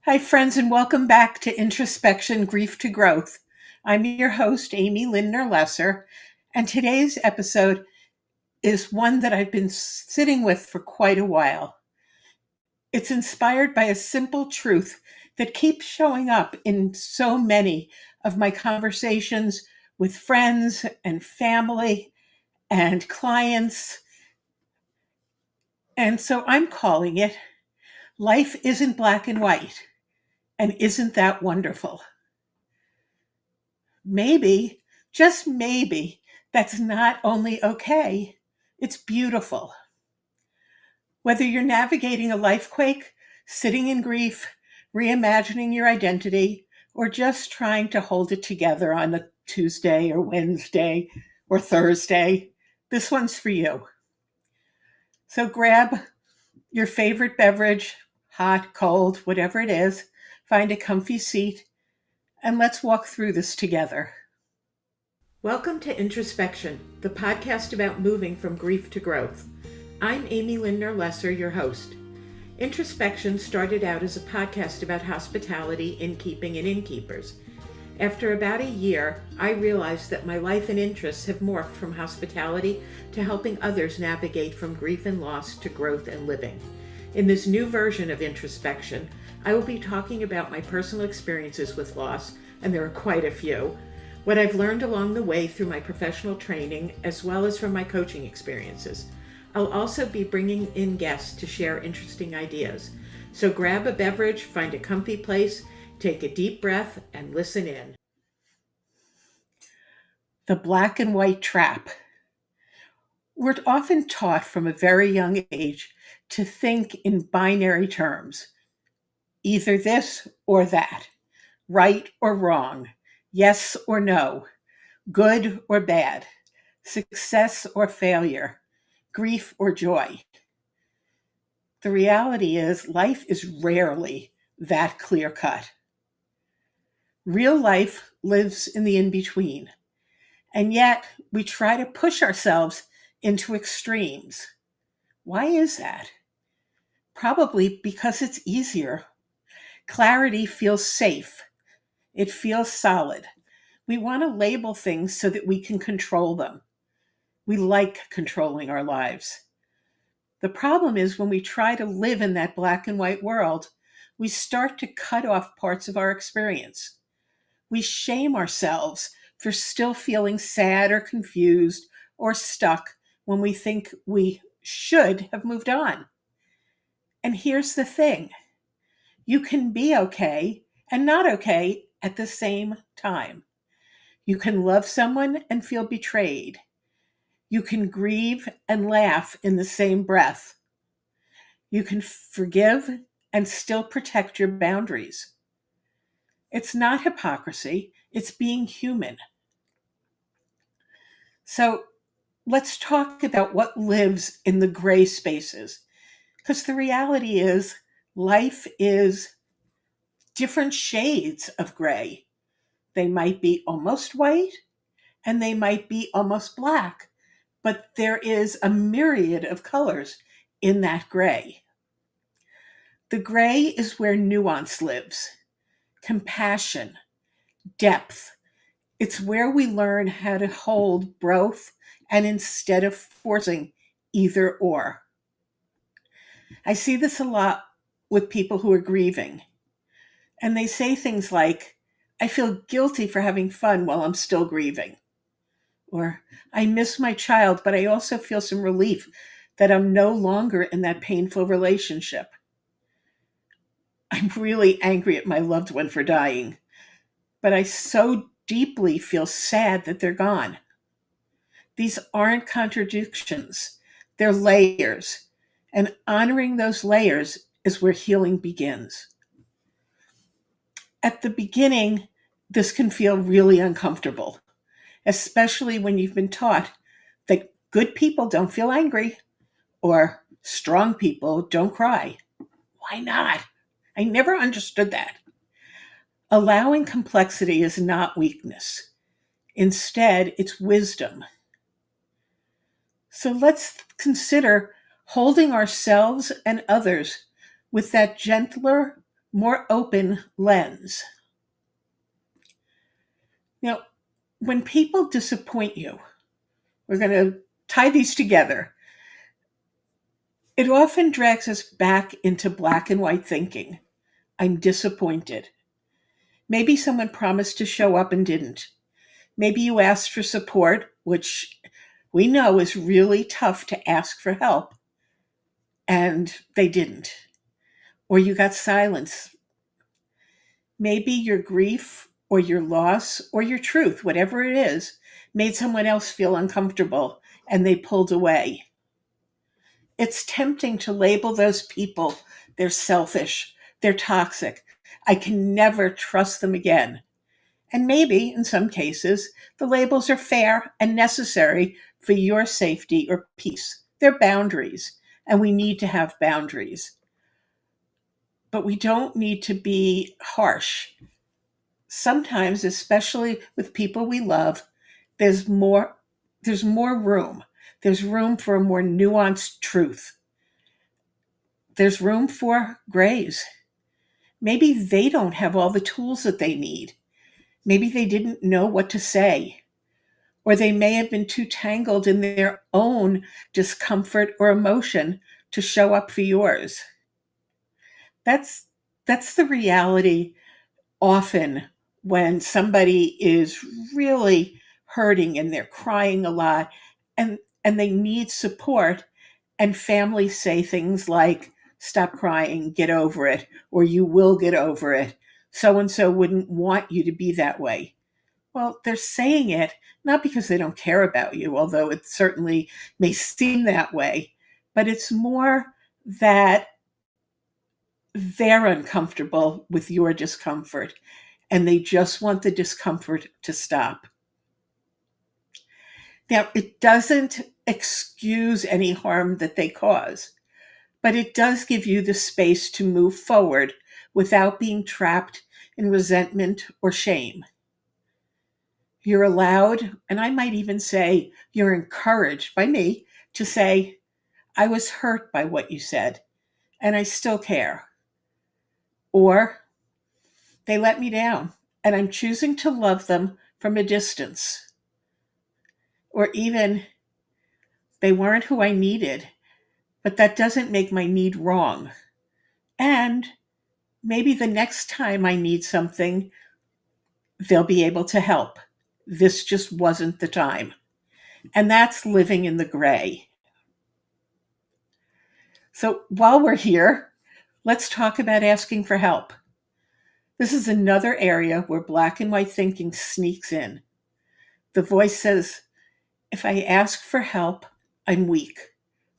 Hi, friends, and welcome back to Introspection Grief to Growth. I'm your host, Amy Lindner Lesser, and today's episode is one that I've been sitting with for quite a while. It's inspired by a simple truth that keeps showing up in so many of my conversations with friends and family and clients. And so I'm calling it Life Isn't Black and White. And isn't that wonderful? Maybe, just maybe, that's not only okay, it's beautiful. Whether you're navigating a life quake, sitting in grief, reimagining your identity, or just trying to hold it together on a Tuesday or Wednesday or Thursday, this one's for you. So grab your favorite beverage, hot, cold, whatever it is, find a comfy seat, and let's walk through this together. Welcome to Introspection, the podcast about moving from grief to growth. I'm Amy Lindner Lesser, your host. Introspection started out as a podcast about hospitality, innkeeping, and innkeepers. After about a year, I realized that my life and interests have morphed from hospitality to helping others navigate from grief and loss to growth and living. In this new version of Introspection, I will be talking about my personal experiences with loss, and there are quite a few, what I've learned along the way through my professional training, as well as from my coaching experiences. I'll also be bringing in guests to share interesting ideas. So grab a beverage, find a comfy place, take a deep breath, and listen in. The black and white trap. We're often taught from a very young age to think in binary terms, either this or that, right or wrong, yes or no, good or bad, success or failure, grief or joy. The reality is life is rarely that clear-cut. Real life lives in the in-between, and yet we try to push ourselves into extremes. Why is that? Probably because it's easier. Clarity feels safe. It feels solid. We want to label things so that we can control them. We like controlling our lives. The problem is when we try to live in that black and white world, we start to cut off parts of our experience. We shame ourselves for still feeling sad or confused or stuck when we think we should have moved on. And here's the thing. You can be okay and not okay at the same time. You can love someone and feel betrayed. You can grieve and laugh in the same breath. You can forgive and still protect your boundaries. It's not hypocrisy, it's being human. So let's talk about what lives in the gray spaces. Because the reality is, life is different shades of gray. They might be almost white and they might be almost black, but there is a myriad of colors in that gray. The gray is where nuance lives, compassion, depth. It's where we learn how to hold both and instead of forcing either or. I see this a lot with people who are grieving. And they say things like, I feel guilty for having fun while I'm still grieving. Or, I miss my child, but I also feel some relief that I'm no longer in that painful relationship. I'm really angry at my loved one for dying, but I so deeply feel sad that they're gone. These aren't contradictions, they're layers. And honoring those layers is where healing begins. At the beginning, this can feel really uncomfortable, especially when you've been taught that good people don't feel angry or strong people don't cry. Why not? I never understood that. Allowing complexity is not weakness. Instead, it's wisdom. So let's consider holding ourselves and others with that gentler, more open lens. Now, when people disappoint you, we're going to tie these together. It often drags us back into black and white thinking. I'm disappointed. Maybe someone promised to show up and didn't. Maybe you asked for support, which we know is really tough to ask for help, and they didn't. Or you got silence. Maybe your grief or your loss or your truth, whatever it is, made someone else feel uncomfortable and they pulled away. It's tempting to label those people. They're selfish. They're toxic. I can never trust them again. And maybe, in some cases, the labels are fair and necessary for your safety or peace. They're boundaries, and we need to have boundaries. But we don't need to be harsh. Sometimes, especially with people we love, there's more room. There's room for a more nuanced truth. There's room for grays. Maybe they don't have all the tools that they need. Maybe they didn't know what to say, or they may have been too tangled in their own discomfort or emotion to show up for yours. That's the reality often when somebody is really hurting and they're crying a lot and they need support, and families say things like, stop crying, get over it, or you will get over it. So and so wouldn't want you to be that way. Well, they're saying it not because they don't care about you, although it certainly may seem that way, but it's more that they're uncomfortable with your discomfort and they just want the discomfort to stop. Now, it doesn't excuse any harm that they cause, but it does give you the space to move forward without being trapped in resentment or shame. You're allowed, and I might even say you're encouraged by me to say, I was hurt by what you said, and I still care. Or they let me down, and I'm choosing to love them from a distance. Or even they weren't who I needed, but that doesn't make my need wrong. And maybe the next time I need something, they'll be able to help. This just wasn't the time. And that's living in the gray. So while we're here, let's talk about asking for help. This is another area where black and white thinking sneaks in. The voice says, if I ask for help, I'm weak.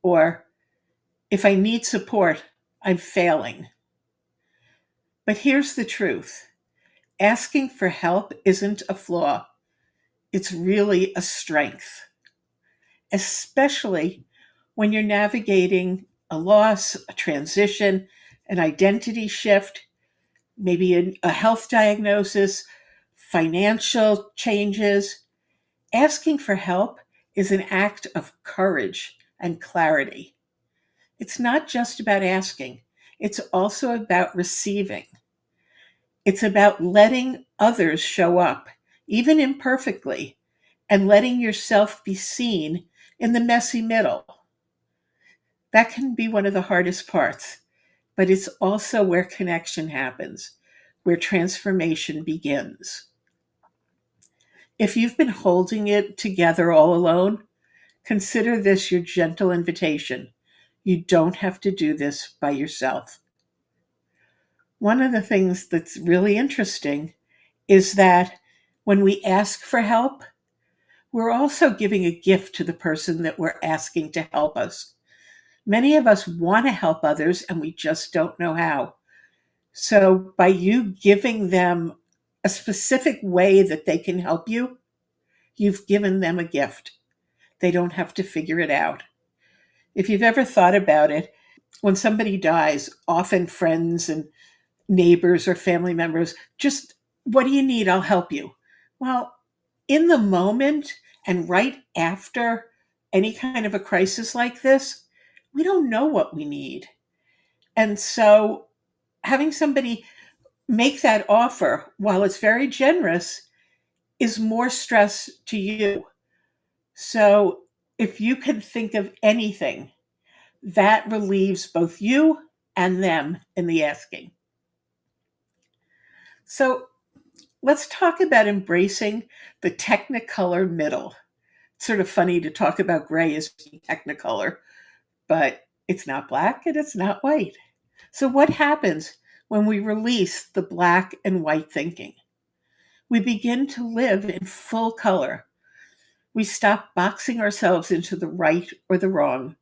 Or if I need support, I'm failing. But here's the truth. Asking for help isn't a flaw. It's really a strength, especially when you're navigating a loss, a transition, an identity shift, maybe a health diagnosis, financial changes. Asking for help is an act of courage and clarity. It's not just about asking, it's also about receiving. It's about letting others show up, even imperfectly, and letting yourself be seen in the messy middle. That can be one of the hardest parts, but it's also where connection happens, where transformation begins. If you've been holding it together all alone, consider this your gentle invitation. You don't have to do this by yourself. One of the things that's really interesting is that when we ask for help, we're also giving a gift to the person that we're asking to help us. Many of us want to help others and we just don't know how. So by you giving them a specific way that they can help you, you've given them a gift. They don't have to figure it out. If you've ever thought about it, when somebody dies, often friends and neighbors or family members, just, what do you need? I'll help you. Well, in the moment and right after any kind of a crisis like this, we don't know what we need. And so having somebody make that offer, while it's very generous, is more stress to you. So if you can think of anything, that relieves both you and them in the asking. So let's talk about embracing the technicolor middle. It's sort of funny to talk about gray as being technicolor, but it's not black and it's not white. So what happens when we release the black and white thinking? We begin to live in full color. We stop boxing ourselves into the right or the wrong,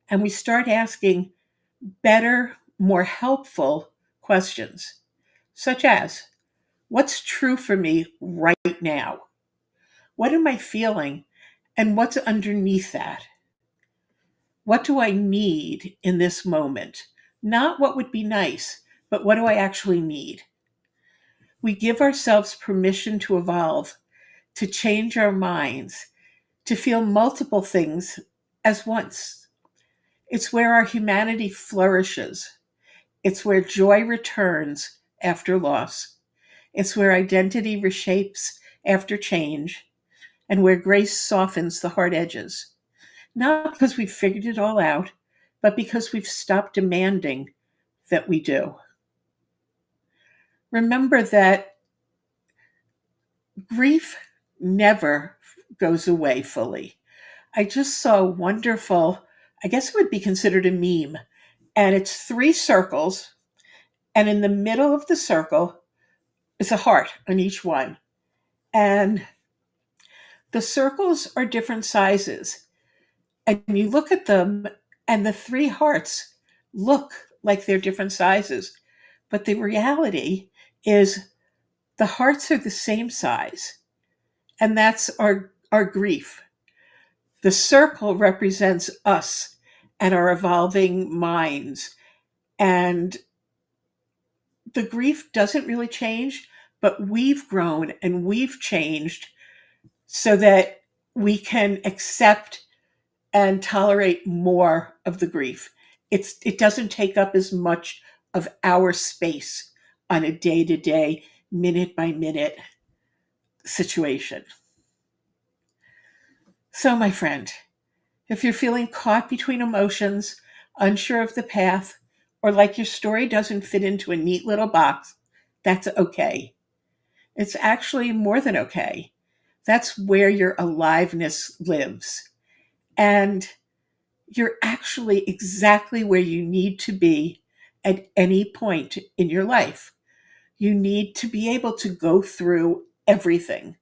and we start asking better, more helpful questions, such as, what's true for me right now? What am I feeling? And what's underneath that? What do I need in this moment? Not what would be nice, but what do I actually need? We give ourselves permission to evolve, to change our minds, to feel multiple things as once. It's where our humanity flourishes. It's where joy returns after loss. It's where identity reshapes after change, and where grace softens the hard edges. Not because we've figured it all out, but because we've stopped demanding that we do. Remember that grief never goes away fully. I just saw a wonderful, I guess it would be considered a meme, and it's 3 circles, and in the middle of the circle is a heart on each one. And the circles are different sizes. And you look at them, and the 3 hearts look like they're different sizes. But the reality is the hearts are the same size. And that's our grief. The circle represents us and our evolving minds. And the grief doesn't really change, but we've grown and we've changed so that we can accept and tolerate more of the grief. It doesn't take up as much of our space on a day-to-day, minute-by-minute situation. So, my friend, if you're feeling caught between emotions, unsure of the path, or like your story doesn't fit into a neat little box, that's okay. It's actually more than okay. That's where your aliveness lives. And you're actually exactly where you need to be at any point in your life. You need to be able to go through everything.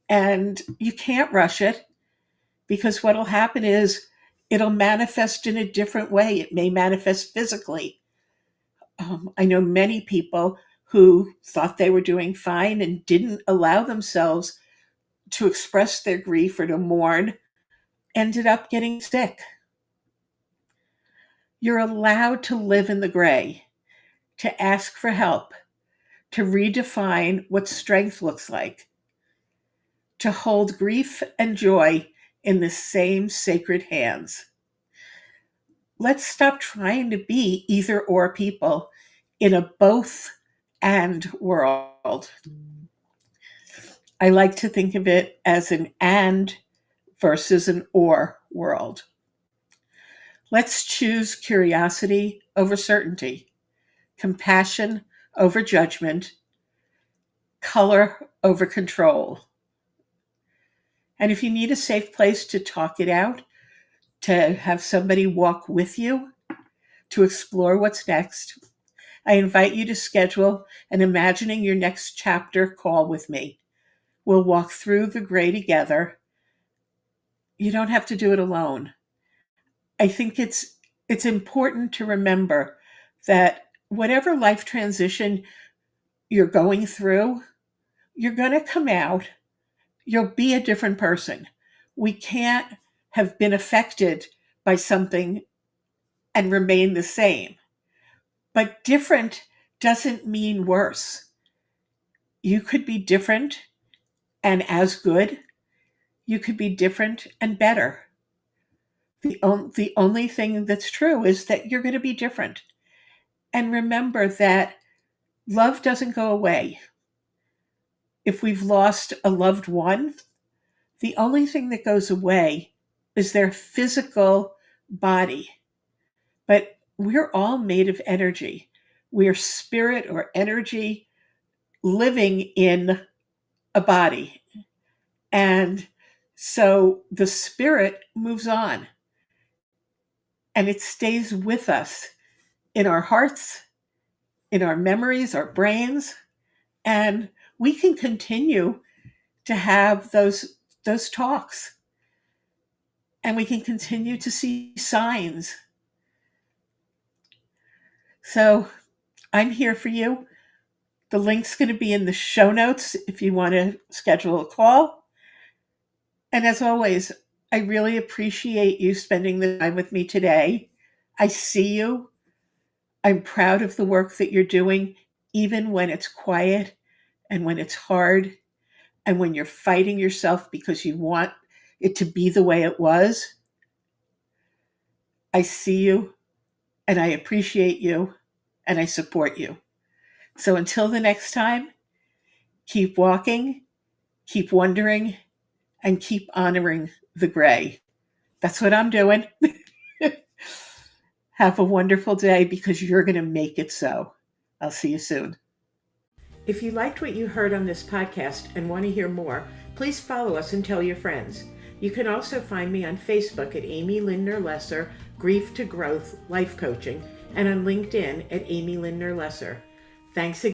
And you can't rush it, because what'll happen is it'll manifest in a different way. It may manifest physically. I know many people who thought they were doing fine and didn't allow themselves to express their grief or to mourn, ended up getting sick. You're allowed to live in the gray, to ask for help, to redefine what strength looks like, to hold grief and joy in the same sacred hands. Let's stop trying to be either or people in a both and world. I like to think of it as an and versus an or world. Let's choose curiosity over certainty, compassion over judgment, color over control. And if you need a safe place to talk it out, to have somebody walk with you, to explore what's next, I invite you to schedule an Imagining Your Next Chapter call with me. We'll walk through the gray together. You don't have to do it alone. I think it's important to remember that whatever life transition you're going through, you're going to come out, you'll be a different person. We can't have been affected by something and remain the same. But different doesn't mean worse. You could be different and as good. You could be different and better. The only thing that's true is that you're going to be different. And remember that love doesn't go away. If we've lost a loved one, the only thing that goes away is their physical body. But we're all made of energy. We're spirit or energy living in a body. And so the spirit moves on and it stays with us in our hearts, in our memories, our brains, and we can continue to have those talks, and we can continue to see signs. So I'm here for you. The link's going to be in the show notes if you want to schedule a call. And as always, I really appreciate you spending the time with me today. I see you. I'm proud of the work that you're doing, even when it's quiet and when it's hard and when you're fighting yourself because you want it to be the way it was. I see you and I appreciate you and I support you. So until the next time, keep walking, keep wondering, and keep honoring the gray. That's what I'm doing. Have a wonderful day because you're going to make it so. I'll see you soon. If you liked what you heard on this podcast and want to hear more, please follow us and tell your friends. You can also find me on Facebook at Amy Lindner Lesser, Grief to Growth Life Coaching, and on LinkedIn at Amy Lindner Lesser. Thanks again.